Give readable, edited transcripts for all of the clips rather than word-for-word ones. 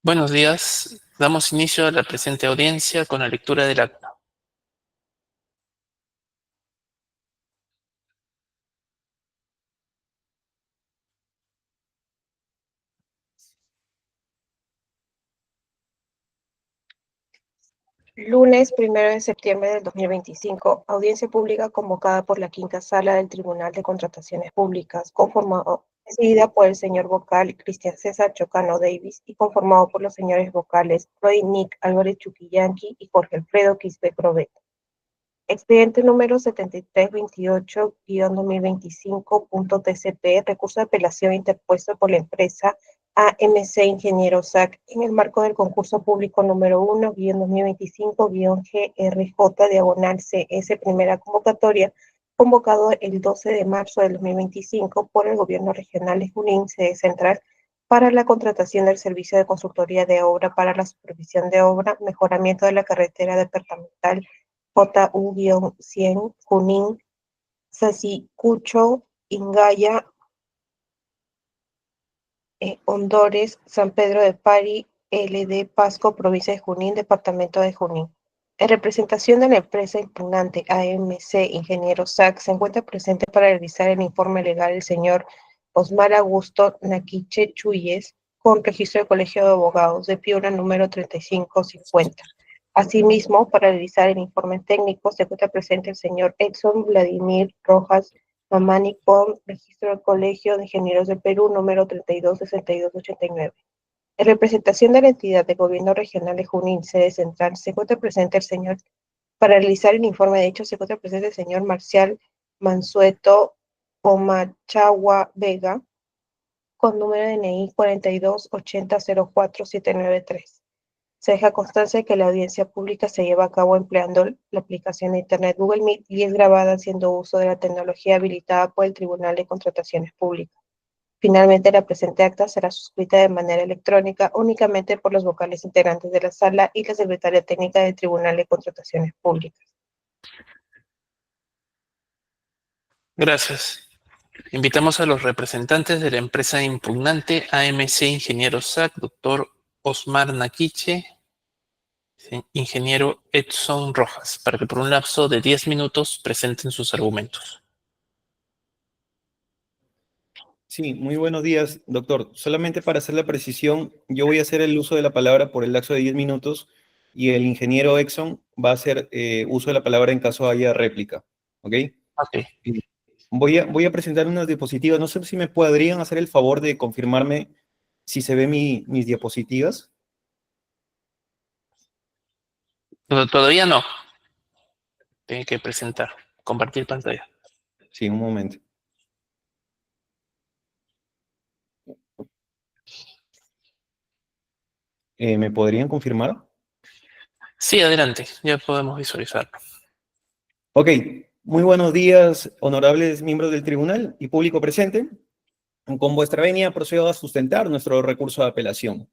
Buenos días. Damos inicio a la presente audiencia con la lectura del acta. Lunes 1 de septiembre del 2025, audiencia pública convocada por la Quinta Sala del Tribunal de Contrataciones Públicas, presidida por el señor vocal Cristian César Chocano Davis y conformado por los señores vocales Roy Nick Álvarez Chuquillanqui y Jorge Alfredo Quispe Probet. Expediente número 7328-2025.tcp, recurso de apelación interpuesto por la empresa AMC Ingeniero SAC en el marco del concurso público número 1-2025-GRJ-CS primera convocatoria, convocado el 12 de marzo del 2025 por el Gobierno Regional de Junín, sede central, para la contratación del servicio de consultoría de obra para la supervisión de obra, mejoramiento de la carretera departamental JU-100 Junín, Sassicucho, Ingaya, Hondores, San Pedro de Pari, LD Pasco, provincia de Junín, departamento de Junín. En representación de la empresa impugnante AMC Ingeniero SAC, se encuentra presente para realizar el informe legal el señor Osmar Augusto Naquiche Chuyes, con registro de Colegio de Abogados de Piura número 3550. Asimismo, para realizar el informe técnico, se encuentra presente el señor Edson Vladimir Rojas Mamani con registro del Colegio de Ingenieros del Perú número 326289. En representación de la entidad de gobierno regional de Junín, sede central, se encuentra presente el señor, para realizar el informe de hecho, se encuentra presente el señor Marcial Mansueto Omachagua Vega, con número de DNI 428004-793. Se deja constancia de que la audiencia pública se lleva a cabo empleando la aplicación de Internet Google Meet y es grabada haciendo uso de la tecnología habilitada por el Tribunal de Contrataciones Públicas. Finalmente, la presente acta será suscrita de manera electrónica únicamente por los vocales integrantes de la sala y la secretaria técnica del Tribunal de Contrataciones Públicas. Gracias. Invitamos a los representantes de la empresa impugnante AMC Ingeniero SAC, doctor Osmar Naquiche, ingeniero Edson Rojas, para que por un lapso de 10 minutos presenten sus argumentos. Sí, muy buenos días, doctor. Solamente para hacer la precisión, yo voy a hacer el uso de la palabra por el lapso de 10 minutos y el ingeniero Exxon va a hacer uso de la palabra en caso haya réplica. ¿Ok? Ok. Voy a presentar unas diapositivas. No sé si me podrían hacer el favor de confirmarme si se ven mis diapositivas. Todavía no. Tiene que presentar, compartir pantalla. Sí, un momento. ¿Me podrían confirmar? Sí, adelante. Ya podemos visualizarlo. Ok. Muy buenos días, honorables miembros del tribunal y público presente. Con vuestra venia procedo a sustentar nuestro recurso de apelación.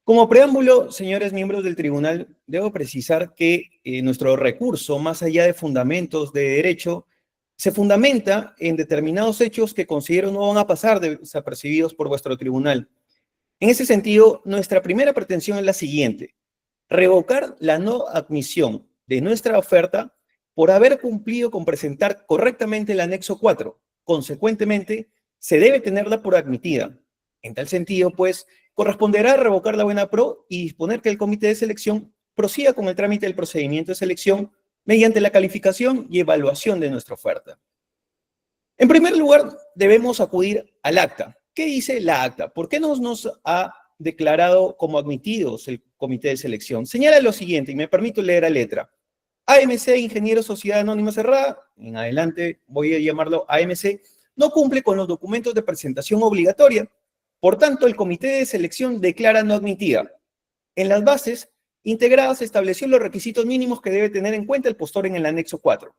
Como preámbulo, señores miembros del tribunal, debo precisar que nuestro recurso, más allá de fundamentos de derecho, se fundamenta en determinados hechos que considero no van a pasar desapercibidos por vuestro tribunal. En ese sentido, nuestra primera pretensión es la siguiente: revocar la no admisión de nuestra oferta por haber cumplido con presentar correctamente el anexo 4. Consecuentemente, se debe tenerla por admitida. En tal sentido, pues, corresponderá revocar la buena pro y disponer que el comité de selección prosiga con el trámite del procedimiento de selección mediante la calificación y evaluación de nuestra oferta. En primer lugar, debemos acudir al acta. ¿Qué dice la acta? ¿Por qué nos ha declarado como admitidos el comité de selección? Señala lo siguiente, y me permito leer a letra. AMC Ingeniero Sociedad Anónima Cerrada, en adelante voy a llamarlo AMC, no cumple con los documentos de presentación obligatoria. Por tanto, el comité de selección declara no admitida. En las bases integradas se estableció los requisitos mínimos que debe tener en cuenta el postor en el anexo 4.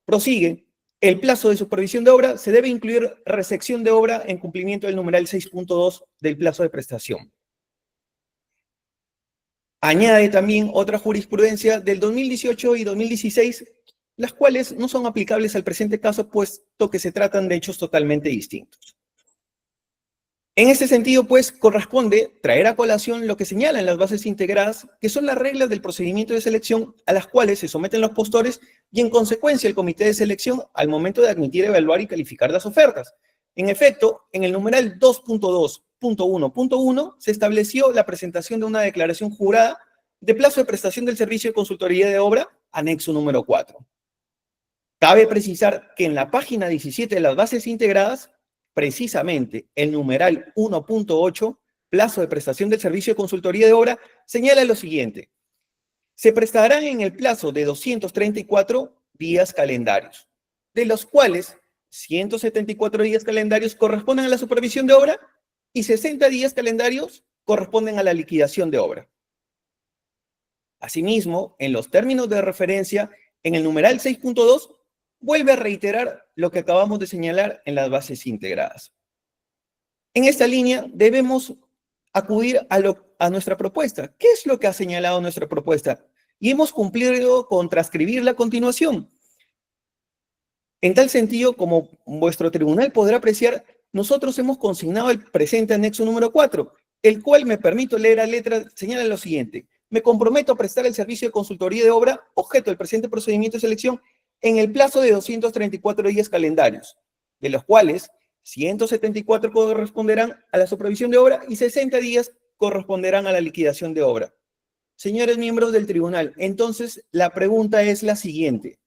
Prosigue. El plazo de supervisión de obra se debe incluir recepción de obra en cumplimiento del numeral 6.2 del plazo de prestación. Añade también otra jurisprudencia del 2018 y 2016, las cuales no son aplicables al presente caso, puesto que se tratan de hechos totalmente distintos. En ese sentido, pues, corresponde traer a colación lo que señalan las bases integradas, que son las reglas del procedimiento de selección a las cuales se someten los postores y, en consecuencia, el comité de selección al momento de admitir, evaluar y calificar las ofertas. En efecto, en el numeral 2.2.1.1 se estableció la presentación de una declaración jurada de plazo de prestación del servicio de consultoría de obra, anexo número 4. Cabe precisar que en la página 17 de las bases integradas, precisamente el numeral 1.8, plazo de prestación del servicio de consultoría de obra, señala lo siguiente: se prestarán en el plazo de 234 días calendarios, de los cuales 174 días calendarios corresponden a la supervisión de obra y 60 días calendarios corresponden a la liquidación de obra. Asimismo, en los términos de referencia, en el numeral 6.2, vuelve a reiterar lo que acabamos de señalar en las bases integradas. En esta línea debemos acudir a nuestra propuesta. ¿Qué es lo que ha señalado nuestra propuesta? Y hemos cumplido con transcribirla a continuación. En tal sentido, como vuestro tribunal podrá apreciar, nosotros hemos consignado el presente anexo número 4, el cual me permito leer a letra, señala lo siguiente: me comprometo a prestar el servicio de consultoría de obra objeto del presente procedimiento de selección en el plazo de 234 días calendarios, de los cuales 174 corresponderán a la supervisión de obra y 60 días corresponderán a la liquidación de obra. Señores miembros del tribunal, entonces la pregunta es la siguiente: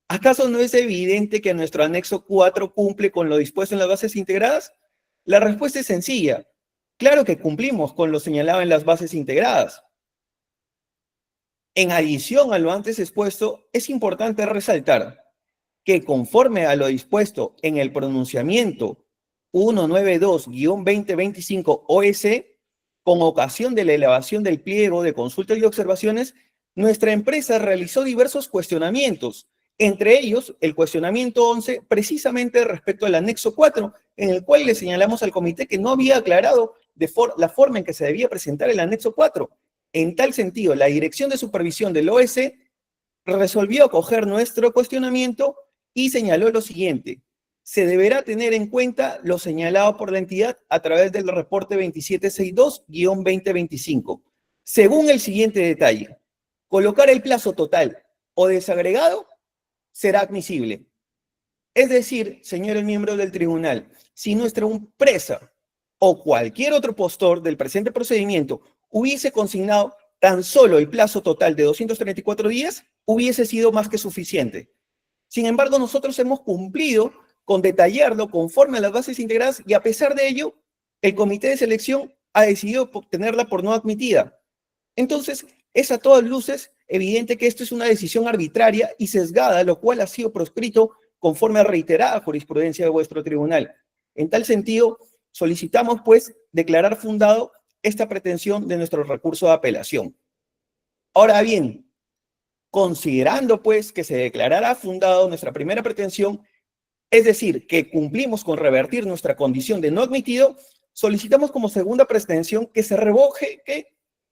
¿acaso no es evidente que nuestro anexo 4 cumple con lo dispuesto en las bases integradas? La respuesta es sencilla. Claro que cumplimos con lo señalado en las bases integradas. En adición a lo antes expuesto, es importante resaltar que conforme a lo dispuesto en el pronunciamiento 192-2025 OEC, con ocasión de la elevación del pliego de consultas y observaciones, nuestra empresa realizó diversos cuestionamientos, entre ellos el cuestionamiento 11, precisamente respecto al anexo 4, en el cual le señalamos al comité que no había aclarado la forma en que se debía presentar el anexo 4. En tal sentido, la Dirección de Supervisión del OEC resolvió acoger nuestro cuestionamiento y señaló lo siguiente: se deberá tener en cuenta lo señalado por la entidad a través del reporte 2762-2025. Según el siguiente detalle, colocar el plazo total o desagregado será admisible. Es decir, señores miembros del tribunal, si nuestra empresa o cualquier otro postor del presente procedimiento hubiese consignado tan solo el plazo total de 234 días, hubiese sido más que suficiente. Sin embargo, nosotros hemos cumplido con detallarlo conforme a las bases integradas y a pesar de ello, el comité de selección ha decidido tenerla por no admitida. Entonces, es a todas luces evidente que esto es una decisión arbitraria y sesgada, lo cual ha sido proscrito conforme a reiterada jurisprudencia de vuestro tribunal. En tal sentido, solicitamos, pues, declarar fundado esta pretensión de nuestro recurso de apelación. Ahora bien, considerando, pues, que se declarará fundado nuestra primera pretensión, es decir, que cumplimos con revertir nuestra condición de no admitido, solicitamos como segunda pretensión que se revoque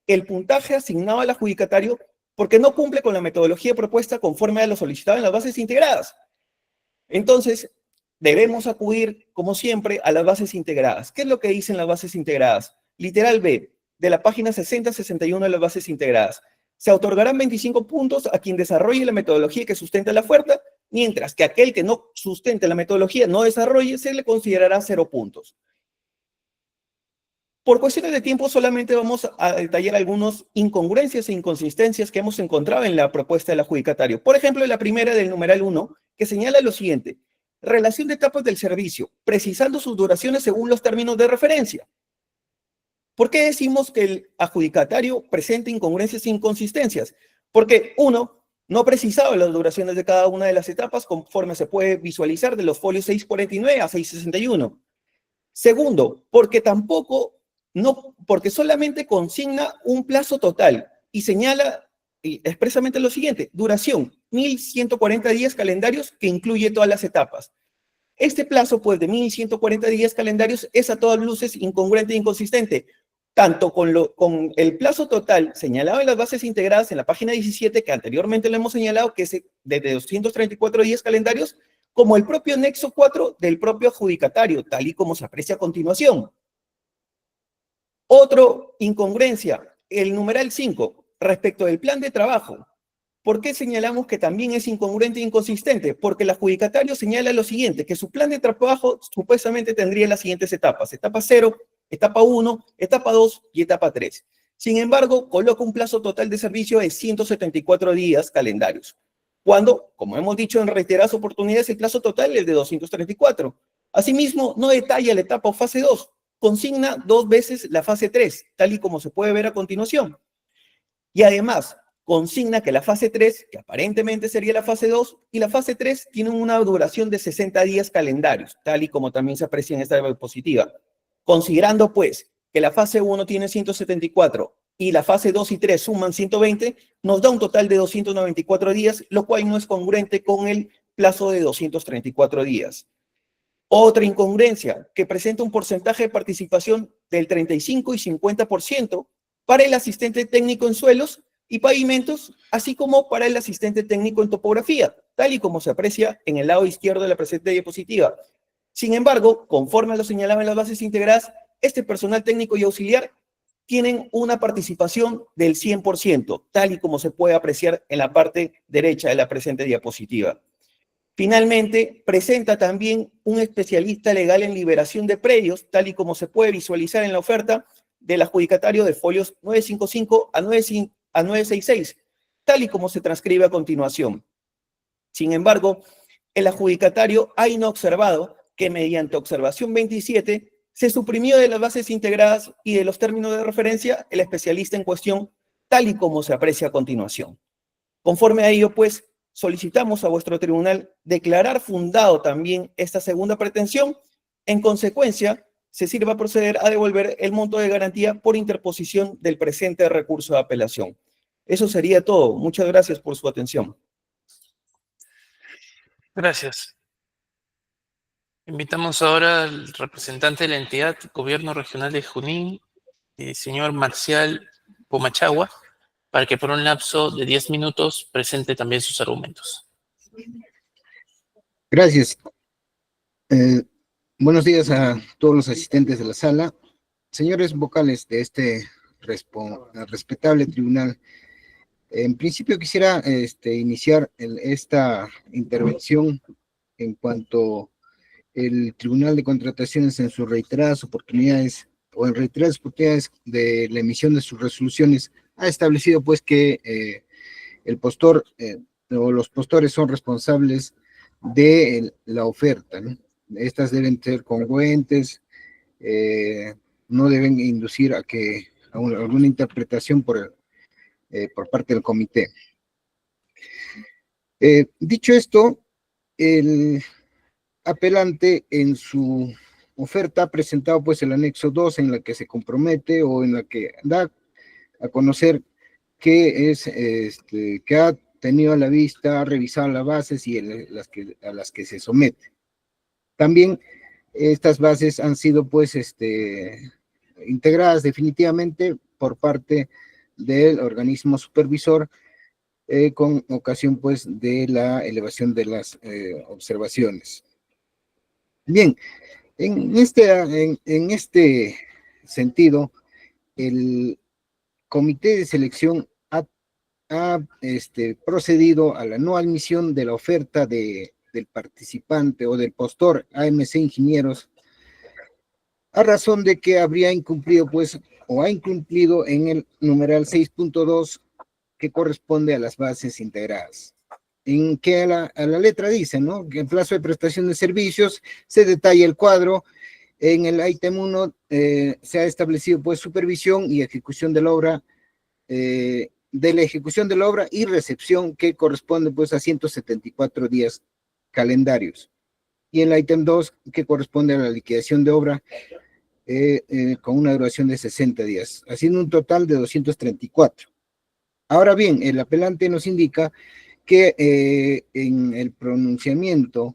el puntaje asignado al adjudicatario porque no cumple con la metodología propuesta conforme a lo solicitado en las bases integradas. Entonces, debemos acudir, como siempre, a las bases integradas. ¿Qué es lo que dicen las bases integradas? Literal B, de la página 60-61 de las bases integradas. Se otorgarán 25 puntos a quien desarrolle la metodología que sustenta la oferta, mientras que aquel que no sustente la metodología, no desarrolle, se le considerará 0 puntos. Por cuestiones de tiempo, solamente vamos a detallar algunas incongruencias e inconsistencias que hemos encontrado en la propuesta del adjudicatario. Por ejemplo, la primera del numeral 1, que señala lo siguiente: relación de etapas del servicio, precisando sus duraciones según los términos de referencia. ¿Por qué decimos que el adjudicatario presenta incongruencias e inconsistencias? Porque, uno, no ha precisado las duraciones de cada una de las etapas conforme se puede visualizar de los folios 649 a 661. Segundo, porque solamente consigna un plazo total y señala expresamente lo siguiente: duración, 1.140 días calendarios que incluye todas las etapas. Este plazo, pues, de 1.140 días calendarios es a todas luces incongruente e inconsistente, tanto con el plazo total señalado en las bases integradas en la página 17, que anteriormente lo hemos señalado, que es de 234 días calendarios, como el propio anexo 4 del propio adjudicatario, tal y como se aprecia a continuación. Otro incongruencia, el numeral 5, respecto del plan de trabajo. ¿Por qué señalamos que también es incongruente e inconsistente? Porque el adjudicatario señala lo siguiente, que su plan de trabajo supuestamente tendría las siguientes etapas: etapa 0, etapa 1, etapa 2 y etapa 3. Sin embargo, coloca un plazo total de servicio de 174 días calendarios, cuando, como hemos dicho en reiteradas oportunidades, el plazo total es de 234. Asimismo, no detalla la etapa o fase 2, consigna 2 veces la fase 3, tal y como se puede ver a continuación. Y además, consigna que la fase 3, que aparentemente sería la fase 2, y la fase 3 tienen una duración de 60 días calendarios, tal y como también se aprecia en esta diapositiva. Considerando, pues, que la fase 1 tiene 174 y la fase 2 y 3 suman 120, nos da un total de 294 días, lo cual no es congruente con el plazo de 234 días. Otra incongruencia, que presenta un porcentaje de participación del 35 y 50% para el asistente técnico en suelos y pavimentos, así como para el asistente técnico en topografía, tal y como se aprecia en el lado izquierdo de la presente diapositiva. Sin embargo, conforme lo señalaba en las bases integradas, este personal técnico y auxiliar tienen una participación del 100%, tal y como se puede apreciar en la parte derecha de la presente diapositiva. Finalmente, presenta también un especialista legal en liberación de predios, tal y como se puede visualizar en la oferta del adjudicatario de folios 955 a 966, tal y como se transcribe a continuación. Sin embargo, el adjudicatario ha inobservado que mediante observación 27 se suprimió de las bases integradas y de los términos de referencia el especialista en cuestión, tal y como se aprecia a continuación. Conforme a ello, pues, solicitamos a vuestro tribunal declarar fundado también esta segunda pretensión. En consecuencia, se sirva a proceder a devolver el monto de garantía por interposición del presente recurso de apelación. Eso sería todo. Muchas gracias por su atención. Gracias. Invitamos ahora al representante de la entidad Gobierno Regional de Junín, señor Marcial Pomachagua, para que por un lapso de 10 minutos presente también sus argumentos. Gracias. Buenos días a todos los asistentes de la sala. Señores vocales de este respetable tribunal, en principio quisiera iniciar esta intervención en cuanto el Tribunal de Contrataciones en sus reiteradas oportunidades o en reiteradas oportunidades de la emisión de sus resoluciones ha establecido pues que el postor o los postores son responsables de la oferta, ¿no? Estas deben ser congruentes, no deben inducir a alguna interpretación por parte del comité. Dicho esto, el apelante en su oferta ha presentado pues el anexo 2 en la que se compromete o en la que da a conocer que que ha tenido a la vista, ha revisado las bases y a las que se somete. También estas bases han sido pues integradas definitivamente por parte del organismo supervisor con ocasión pues de la elevación de las observaciones. Bien, en este sentido, el comité de selección ha procedido a la no admisión de la oferta del participante o del postor AMC Ingenieros a razón de que habría incumplido pues o ha incumplido en el numeral 6.2 que corresponde a las bases integradas. En que a la letra dice, ¿no? Que en plazo de prestación de servicios se detalla el cuadro. En el ítem 1 se ha establecido pues supervisión y ejecución de la obra, de la ejecución de la obra y recepción que corresponde pues a 174 días calendarios. Y en el ítem 2 que corresponde a la liquidación de obra con una duración de 60 días, haciendo un total de 234. Ahora bien, el apelante nos indica que en el pronunciamiento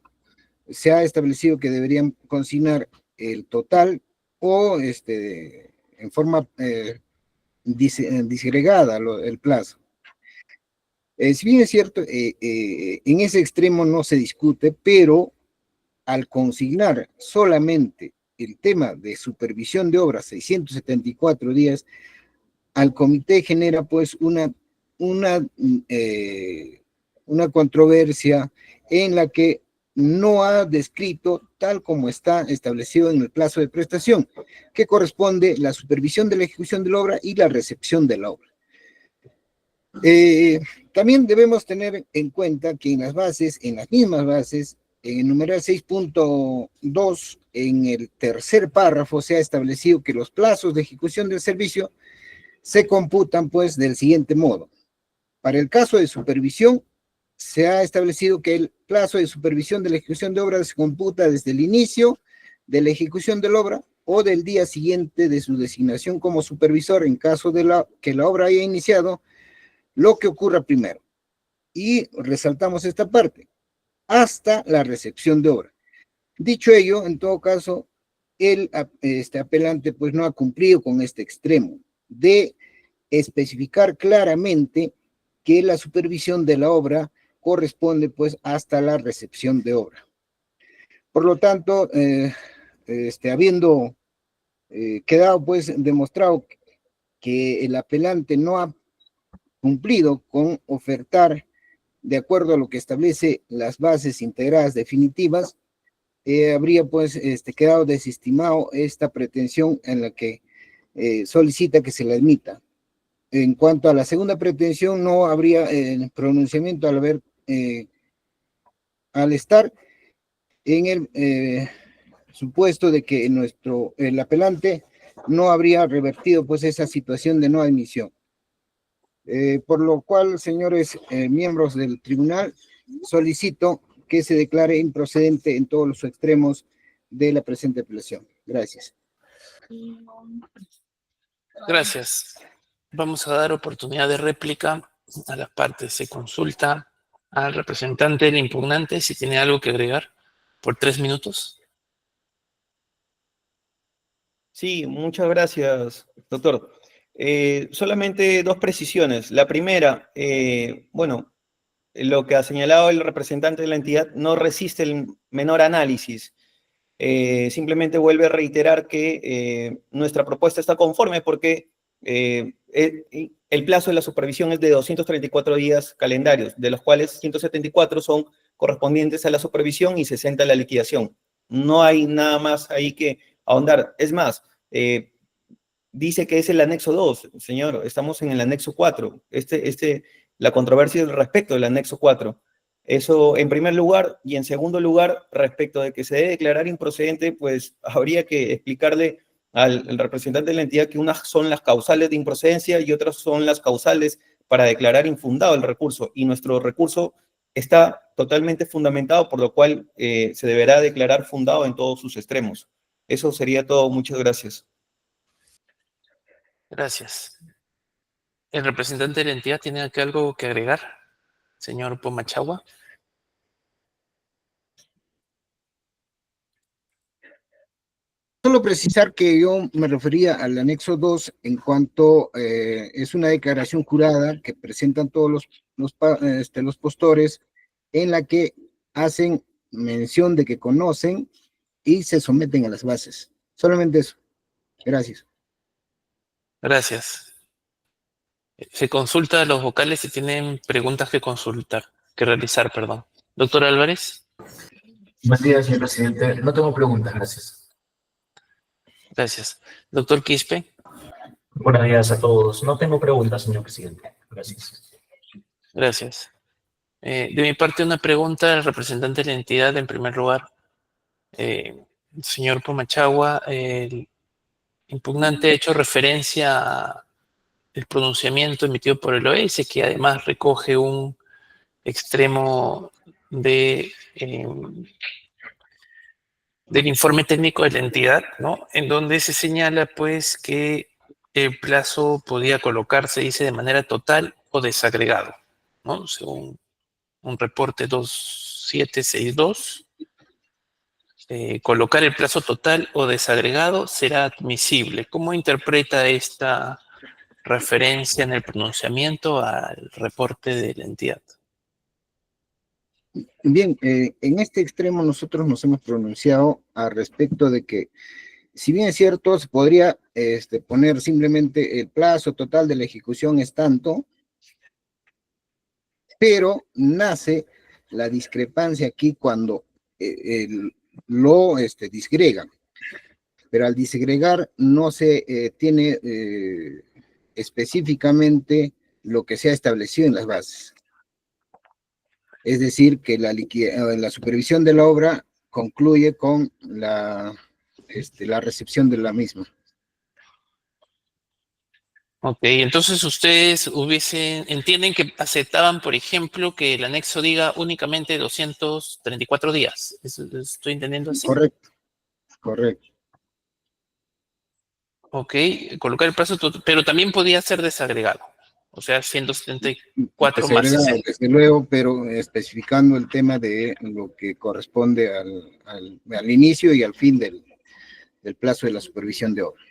se ha establecido que deberían consignar el total o en forma disgregada el plazo. Si bien es cierto, en ese extremo no se discute, pero al consignar solamente el tema de supervisión de obras, 674 días, al comité genera pues una controversia en la que no ha descrito tal como está establecido en el plazo de prestación, que corresponde la supervisión de la ejecución de la obra y la recepción de la obra. También debemos tener en cuenta que en las mismas bases, en el numeral 6.2, en el tercer párrafo, se ha establecido que los plazos de ejecución del servicio se computan pues del siguiente modo. Para el caso de supervisión, se ha establecido que el plazo de supervisión de la ejecución de obra se computa desde el inicio de la ejecución de la obra o del día siguiente de su designación como supervisor en caso de que la obra haya iniciado, lo que ocurra primero. Y resaltamos esta parte, hasta la recepción de obra. Dicho ello, en todo caso, el apelante pues no ha cumplido con este extremo de especificar claramente que la supervisión de la obra corresponde pues hasta la recepción de obra. Por lo tanto, habiendo quedado pues demostrado que el apelante no ha cumplido con ofertar de acuerdo a lo que establece las bases integradas definitivas, habría pues quedado desestimado esta pretensión en la que solicita que se la admita. En cuanto a la segunda pretensión, no habría pronunciamiento al estar en el supuesto de que el apelante no habría revertido pues esa situación de no admisión. Por lo cual, señores miembros del tribunal, solicito que se declare improcedente en todos los extremos de la presente apelación. Gracias. Gracias. Vamos a dar oportunidad de réplica a las partes. Se consulta al representante del impugnante si tiene algo que agregar por 3 minutos. Sí, muchas gracias, doctor. Solamente 2 precisiones. La primera, bueno, lo que ha señalado el representante de la entidad no resiste el menor análisis. Simplemente vuelve a reiterar que nuestra propuesta está conforme porque el plazo de la supervisión es de 234 días calendarios, de los cuales 174 son correspondientes a la supervisión y 60 a la liquidación. No hay nada más ahí que ahondar. Es más, dice que es el anexo 2, señor, estamos en el anexo 4. La controversia es respecto del anexo 4. Eso en primer lugar, y en segundo lugar, respecto de que se debe declarar improcedente, pues habría que explicarle al representante de la entidad que unas son las causales de improcedencia y otras son las causales para declarar infundado el recurso, y nuestro recurso está totalmente fundamentado, por lo cual se deberá declarar fundado en todos sus extremos. Eso sería todo. Muchas gracias. Gracias. ¿El representante de la entidad tiene algo que agregar? Señor Pomachagua. Solo precisar que yo me refería al anexo 2 en cuanto es una declaración jurada que presentan todos los postores en la que hacen mención de que conocen y se someten a las bases. Solamente eso. Gracias. Gracias. Se consulta a los vocales si tienen preguntas que realizar, perdón. Doctor Álvarez. Buen día, señor presidente. No tengo preguntas, gracias. Gracias. Doctor Quispe. Buenos días a todos. No tengo preguntas, señor presidente. Gracias. Gracias. De mi parte, una pregunta al representante de la entidad, en primer lugar. Señor Pomachagua, el impugnante ha hecho referencia al pronunciamiento emitido por el OS, que además recoge un extremo del informe técnico de la entidad, ¿no? En donde se señala, pues, que el plazo podía colocarse, dice, de manera total o desagregado, ¿no? Según un reporte 2762, colocar el plazo total o desagregado será admisible. ¿Cómo interpreta esta referencia en el pronunciamiento al reporte de la entidad? Bien, en este extremo nosotros nos hemos pronunciado al respecto de que si bien es cierto, se podría poner simplemente el plazo total de la ejecución es tanto, pero nace la discrepancia aquí cuando lo disgregan. Pero al disgregar no se tiene específicamente lo que se ha establecido en las bases. Es decir, que la supervisión de la obra concluye con la recepción de la misma. Ok, entonces ustedes entienden que aceptaban, por ejemplo, que el anexo diga únicamente 234 días. ¿Estoy entendiendo así? Correcto, correcto. Ok, colocar el plazo total, pero también podía ser desagregado. O sea, 174 más Desagregado, 60. desde luego, pero especificando el tema de lo que corresponde al inicio y al fin del plazo de la supervisión de obra.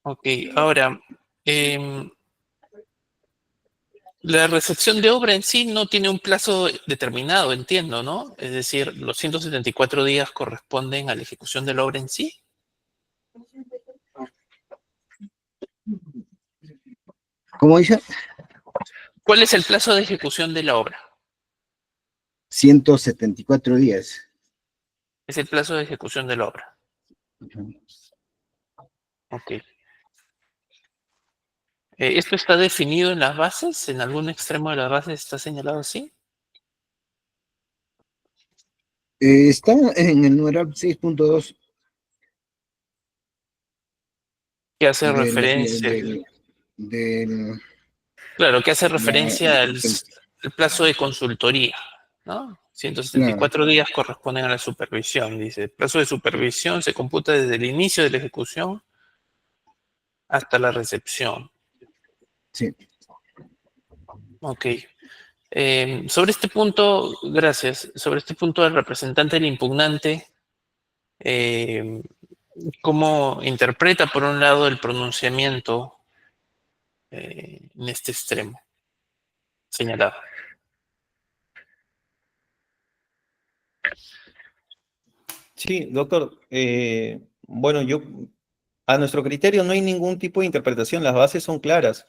Ok, ahora, la recepción de obra en sí no tiene un plazo determinado, entiendo, ¿no? Es decir, los 174 días corresponden a la ejecución de la obra en sí. ¿Cómo dice? ¿Cuál es el plazo de ejecución de la obra? 174 días. Es el plazo de ejecución de la obra. Ok. ¿Esto está definido en las bases? ¿En algún extremo de las bases está señalado así? Está en el numeral 6.2 Que hace del, referencia, del, claro, que hace la- referencia al plazo de consultoría, ¿no? claro, 174 días corresponden a la supervisión, dice. El plazo de supervisión se computa desde el inicio de la ejecución hasta la recepción. sí. Ok. Sobre este punto, gracias. Sobre este punto, el representante del impugnante, ¿cómo interpreta, por un lado, el pronunciamiento en este extremo señalado? Sí, doctor. Bueno, a nuestro criterio no hay ningún tipo de interpretación, las bases son claras.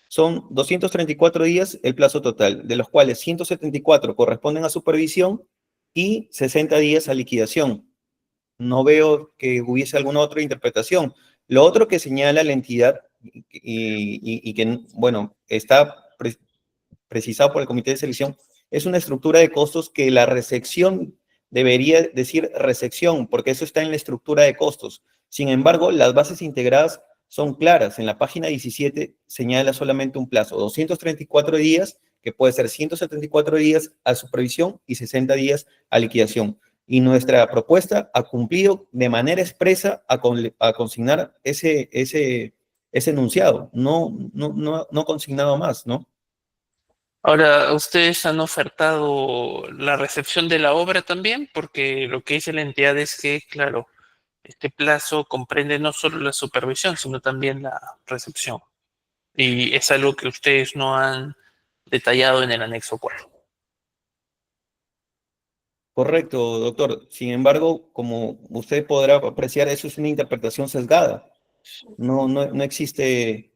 Son 234 días el plazo total, de los cuales 174 corresponden a supervisión y 60 días a liquidación. No veo que hubiese alguna otra interpretación. Lo otro que señala la entidad y que, bueno, está precisado por el comité de selección, es una estructura de costos que la recepción debería decir recepción, porque eso está en la estructura de costos. Sin embargo, las bases integradas son claras. En la página 17 señala solamente un plazo, 234 días, que puede ser 174 días a supervisión y 60 días a liquidación. Y nuestra propuesta ha cumplido de manera expresa a consignar ese enunciado, no consignado más, ¿no? Ahora, ¿ustedes han ofertado la recepción de la obra también? Porque lo que dice la entidad es que, claro, este plazo comprende no solo la supervisión, sino también la recepción. Y es algo que ustedes no han detallado en el anexo 4. Correcto, doctor. Sin embargo, como usted podrá apreciar, eso es una interpretación sesgada. No existe,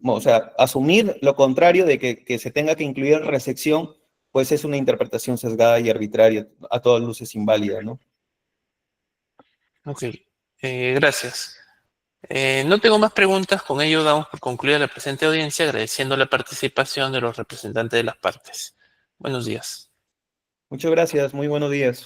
o sea, asumir lo contrario de que se tenga que incluir recepción, pues es una interpretación sesgada y arbitraria, a todas luces inválida, ¿no? Ok, gracias. No tengo más preguntas, con ello damos por concluida la presente audiencia, agradeciendo la participación de los representantes de las partes. Buenos días. Muchas gracias, muy buenos días.